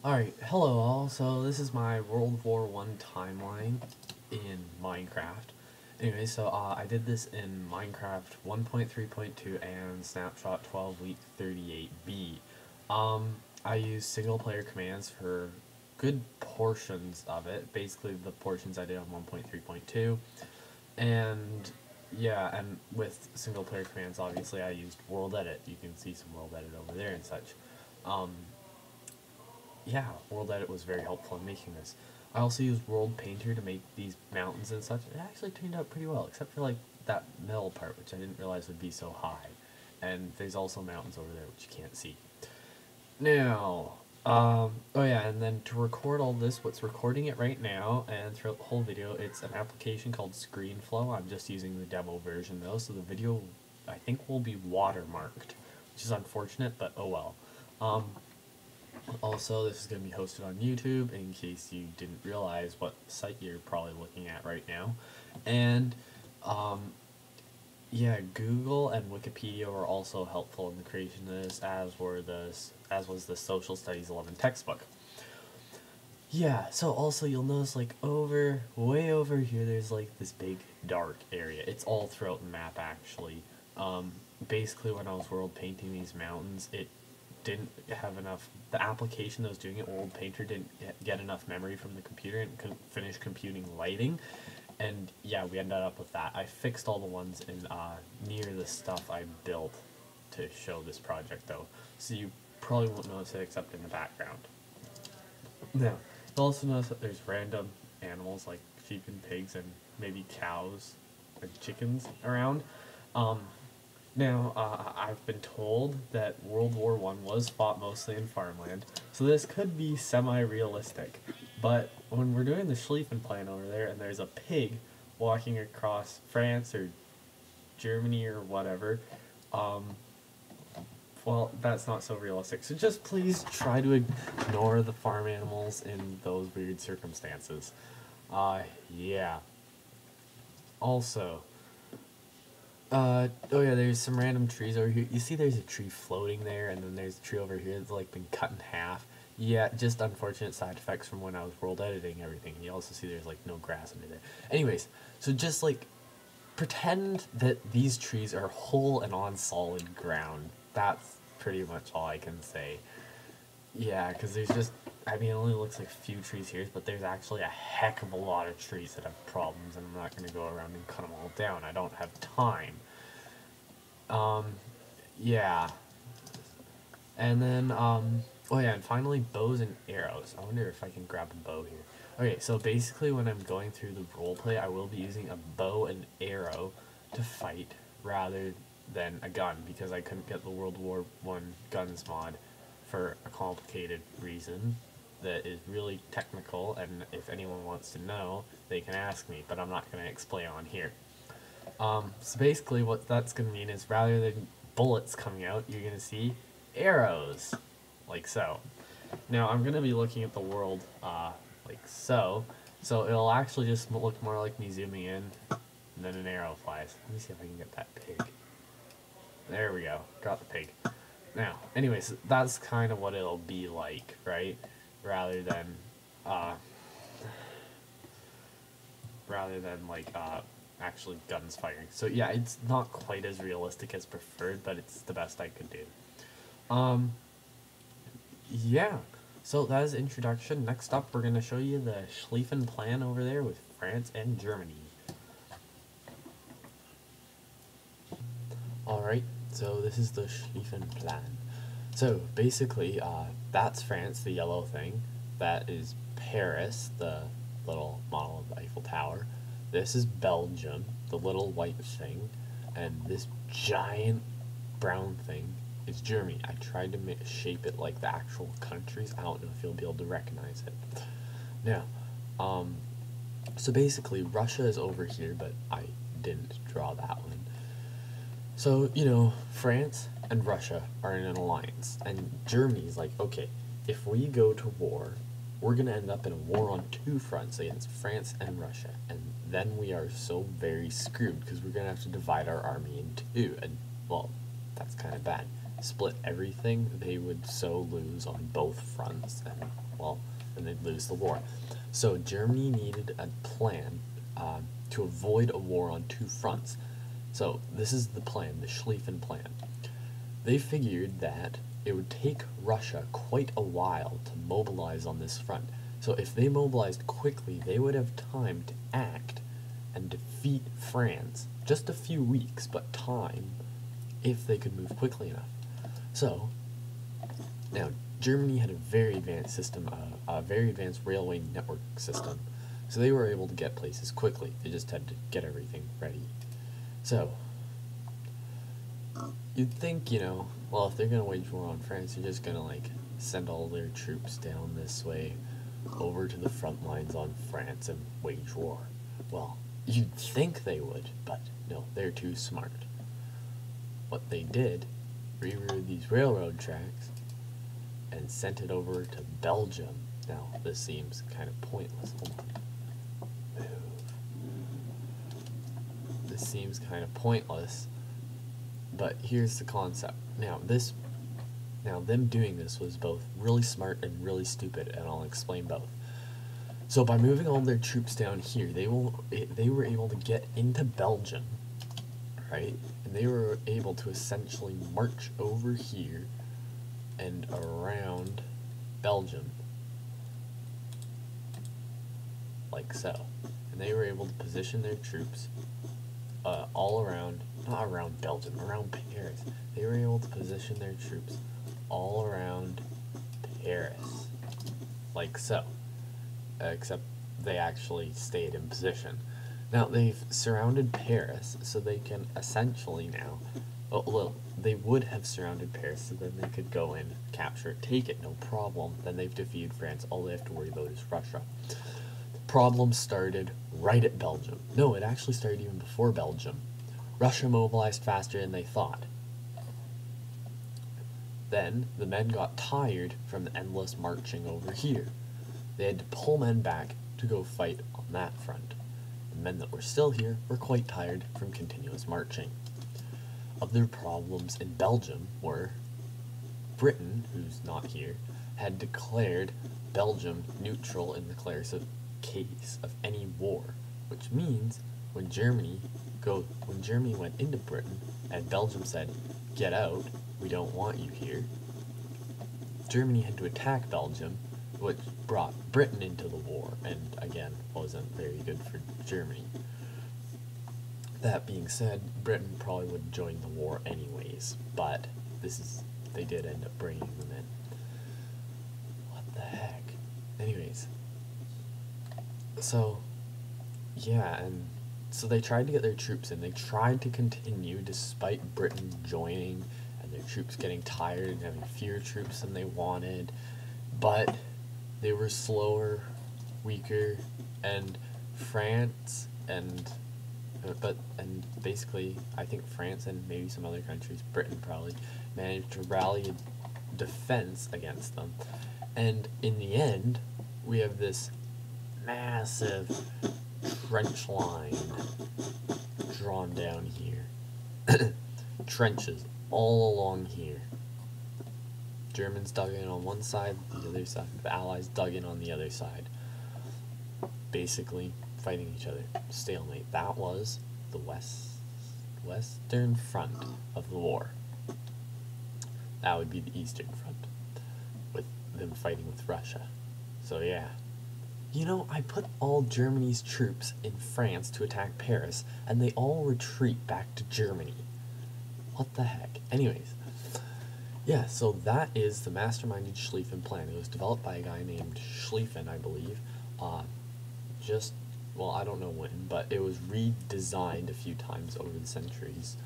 Alright, hello all. So this is my World War I timeline in Minecraft. Anyway, so I did this in Minecraft 1.3.2 and Snapshot 12 week 38B. I used single player commands for good portions of it, basically the portions I did on 1.3.2. And yeah, and with single player commands obviously I used world edit. You can see some world edit over there and such. Yeah, World Edit was very helpful in making this. I also used World Painter to make these mountains and such. It actually turned out pretty well, except for like that middle part, which I didn't realize would be so high. And there's also mountains over there, which you can't see. Now, oh yeah, and then to record all this, what's recording it right now, and throughout the whole video, it's an application called ScreenFlow. I'm just using the demo version though, so the video, I think, will be watermarked, which is unfortunate, but oh well. Also, this is going to be hosted on YouTube, in case you didn't realize what site you're probably looking at right now. And, yeah, Google and Wikipedia were also helpful in the creation of this, as was the Social Studies 11 textbook. Yeah, so also you'll notice, like, way over here, there's, like, this big dark area. It's all throughout the map, actually. Basically, when I was world painting these mountains, it didn't have enough, the application that was doing it, World Painter, didn't get enough memory from the computer and couldn't finish computing lighting, and yeah, we ended up with that. I fixed all the ones in near the stuff I built to show this project though, so you probably won't notice it except in the background. Now, you'll also notice that there's random animals like sheep and pigs and maybe cows and chickens around. Now, I've been told that World War I was fought mostly in farmland, so this could be semi-realistic. But when we're doing the Schlieffen plan over there and there's a pig walking across France or Germany or whatever, well, that's not so realistic. So just please try to ignore the farm animals in those weird circumstances. Yeah. Also, oh yeah, there's some random trees over here. You see there's a tree floating there, and then there's a tree over here that's like been cut in half. Yeah, just unfortunate side effects from when I was world editing everything. You also see there's like no grass under there. Anyways, so just like pretend that these trees are whole and on solid ground. That's pretty much all I can say. Yeah, because there's just, I mean, it only looks like a few trees here, but there's actually a heck of a lot of trees that have problems, and I'm not going to go around and cut them all down. I don't have time. Yeah. And then, oh yeah, and finally, bows and arrows. I wonder if I can grab a bow here. Okay, so basically when I'm going through the roleplay, I will be using a bow and arrow to fight rather than a gun, because I couldn't get the World War I guns mod for a complicated reason that is really technical, and if anyone wants to know, they can ask me, but I'm not going to explain on here. So basically what that's going to mean is rather than bullets coming out, you're going to see arrows, like so. Now I'm going to be looking at the world like so, so it'll actually just look more like me zooming in, and then an arrow flies. Let me see if I can get that pig. There we go, got the pig. Now, anyways, that's kind of what it'll be like, right? Rather than like actually guns firing. So yeah, it's not quite as realistic as preferred, but it's the best I could do. Yeah. So that is the introduction. Next up, we're gonna show you the Schlieffen plan over there with France and Germany. Alright, so this is the Schlieffen plan. So basically, that's France, the yellow thing. That is Paris, the little model of the Eiffel Tower. This is Belgium, the little white thing. And this giant brown thing is Germany. I tried to shape it like the actual countries. I don't know if you'll be able to recognize it. Now, so basically Russia is over here, but I didn't draw that one. So, you know, France and Russia are in an alliance, and Germany's like, okay, if we go to war, we're going to end up in a war on two fronts against France and Russia, and then we are so very screwed, because we're going to have to divide our army in two, and, well, that's kind of bad. split everything, they would so lose on both fronts, and, well, and they'd lose the war. So Germany needed a plan to avoid a war on two fronts. So this is the plan, the Schlieffen Plan. They figured that it would take Russia quite a while to mobilize on this front. So if they mobilized quickly, they would have time to act and defeat France. Just a few weeks, but time, if they could move quickly enough. So, now, Germany had a very advanced system, a very advanced railway network system. So they were able to get places quickly. They just had to get everything ready. So, you'd think, you know, well, if they're going to wage war on France, they're just going to, like, send all their troops down this way over to the front lines on France and wage war. Well, you'd think they would, but no, they're too smart. What they did, rerouted these railroad tracks and sent it over to Belgium. Now, this seems kind of pointless. Hold on. Move. This seems kind of pointless, but here's the concept. Now, them doing this was both really smart and really stupid, and I'll explain both. So by moving all their troops down here, they were able to get into Belgium, right? And they were able to essentially march over here and around Belgium, like so. And they were able to position their troops all around, not around Belgium, around Paris. They were able to position their troops all around Paris, like so. Except they actually stayed in position. Now, they've surrounded Paris, so they can essentially now, well, they would have surrounded Paris, so then they could go in, capture it, take it, no problem. Then they've defeated France. All they have to worry about is Russia. The problem started right at Belgium. No, it actually started even before Belgium. Russia mobilized faster than they thought. Then, the men got tired from the endless marching over here. They had to pull men back to go fight on that front. The men that were still here were quite tired from continuous marching. Other problems in Belgium were Britain, who's not here, had declared Belgium neutral in the case of any war, which means when Germany went into Britain and Belgium said, "Get out, we don't want you here," Germany had to attack Belgium, which brought Britain into the war, and again, wasn't very good for Germany. That being said, Britain probably would join the war anyways, but they did end up bringing them in. What the heck? Anyways, so, yeah, and so they tried to get their troops in. They tried to continue despite Britain joining and their troops getting tired and having fewer troops than they wanted, but they were slower, weaker, and France and basically I think France and maybe some other countries, Britain probably, managed to rally a defense against them. And in the end, we have this massive trench line drawn down here. Trenches all along here. Germans dug in on one side, the other side. The Allies dug in on the other side. Basically fighting each other. Stalemate. That was the western front of the war. That would be the eastern front, with them fighting with Russia. So yeah. You know, I put all Germany's troops in France to attack Paris, and they all retreat back to Germany. What the heck? Anyways. Yeah, so that is the masterminded Schlieffen Plan. It was developed by a guy named Schlieffen, I believe. Well, I don't know when, but it was redesigned a few times over the centuries.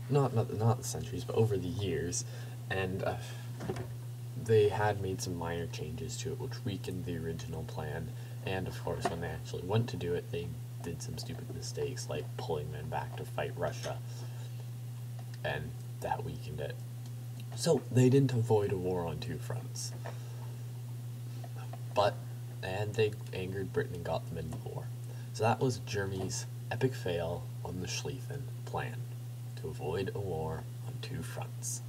Not the centuries, but over the years. And they had made some minor changes to it, which weakened the original plan. And, of course, when they actually went to do it, they did some stupid mistakes, like pulling men back to fight Russia. And that weakened it. So, they didn't avoid a war on two fronts. And they angered Britain and got them into the war. So that was Germany's epic fail on the Schlieffen Plan, to avoid a war on two fronts.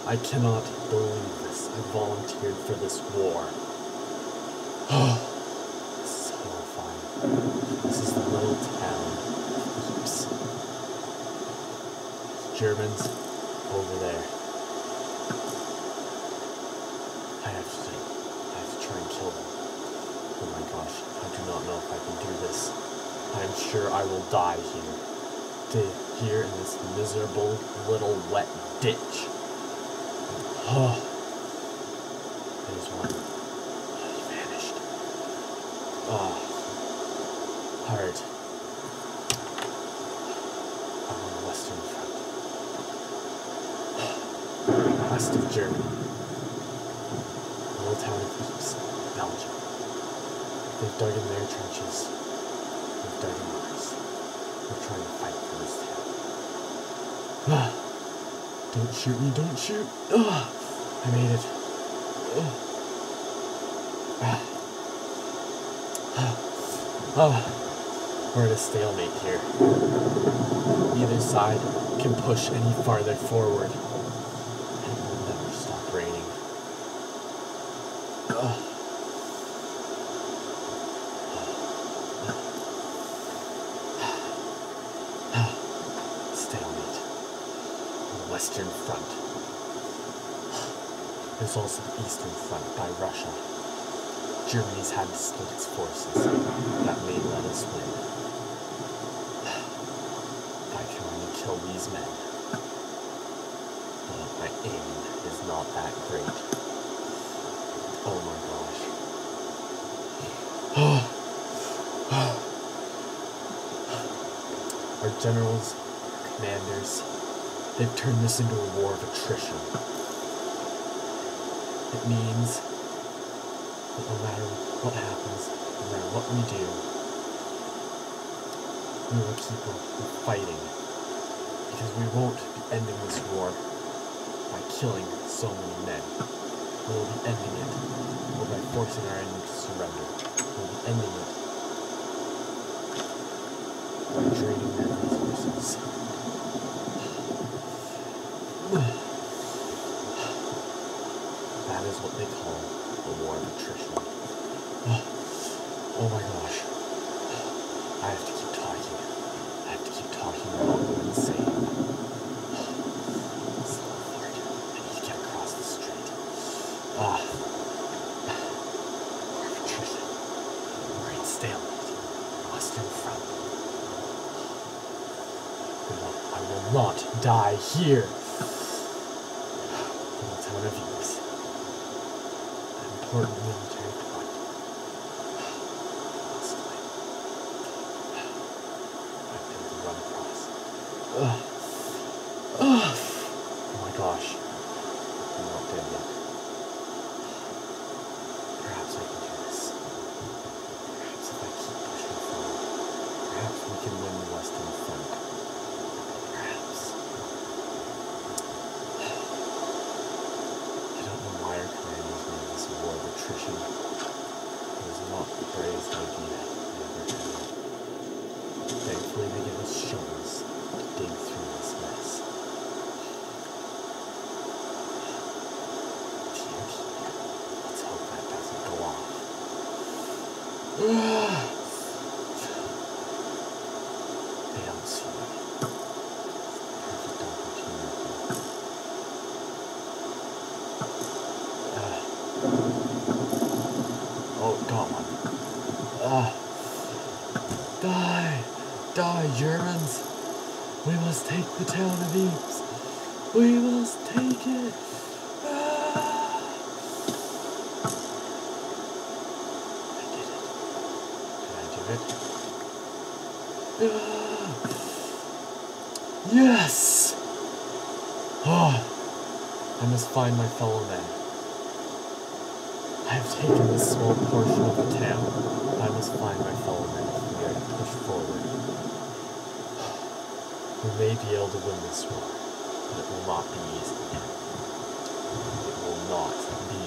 I cannot believe this. I volunteered for this war. This is horrifying. This is the little town. Oops. Germans over there. I have to try and kill them. Oh my gosh, I do not know if I can do this. I am sure I will die here in this miserable little wet ditch. Oh, there's one. He vanished. Oh, hard. I'm on the western front. West of Germany. The little town of Ypres, Belgium. They've dug in their trenches. We've dug in ours. We're trying to fight for this town. Don't shoot me, don't shoot! I made it. We're at a stalemate here. Neither side can push any farther forward. And it will never stop raining. Stalemate. On the Western Front. There's also the Eastern Front by Russia. Germany's had to split its forces. That may let us win. I can only kill these men. But my aim is not that great. Oh my gosh. Our generals, our commanders, they've turned this into a war of attrition. It means that no matter what happens, no matter what we do, we will keep on fighting. Because we won't be ending this war by killing so many men. We will be ending it or by forcing our enemy to surrender. We will be ending it by draining their resources. That is what they call a war of attrition. Oh my gosh. I have to keep talking. I have to keep talking or I'll go insane. Slow forward. I need to get across the street. War of attrition. We're in stalemate. Western Front. I will not die here. Little town of Ypres. Important military point. Must win. I've been to run across. Oh my gosh. I'm not dead yet. Perhaps I can do this. Perhaps if I keep pushing forward, perhaps we can win the Western Front. Perhaps. I don't know why our commanders made this a war of attrition. It was not the bravest idea they ever had. Thankfully they give us shovels to dig through this mess. TNT. Let's hope that doesn't go off. They don't see me. Perfect opportunity. Oh, got one. Die! Die, Germans! We must take the town of Ypres! We must take it! I did it. Did I do it? Yes! I must find my fellow men. I have taken this small portion of the town. I must find my fellow men if we are to push forward. We may be able to win this war, but it will not be easy. It will not be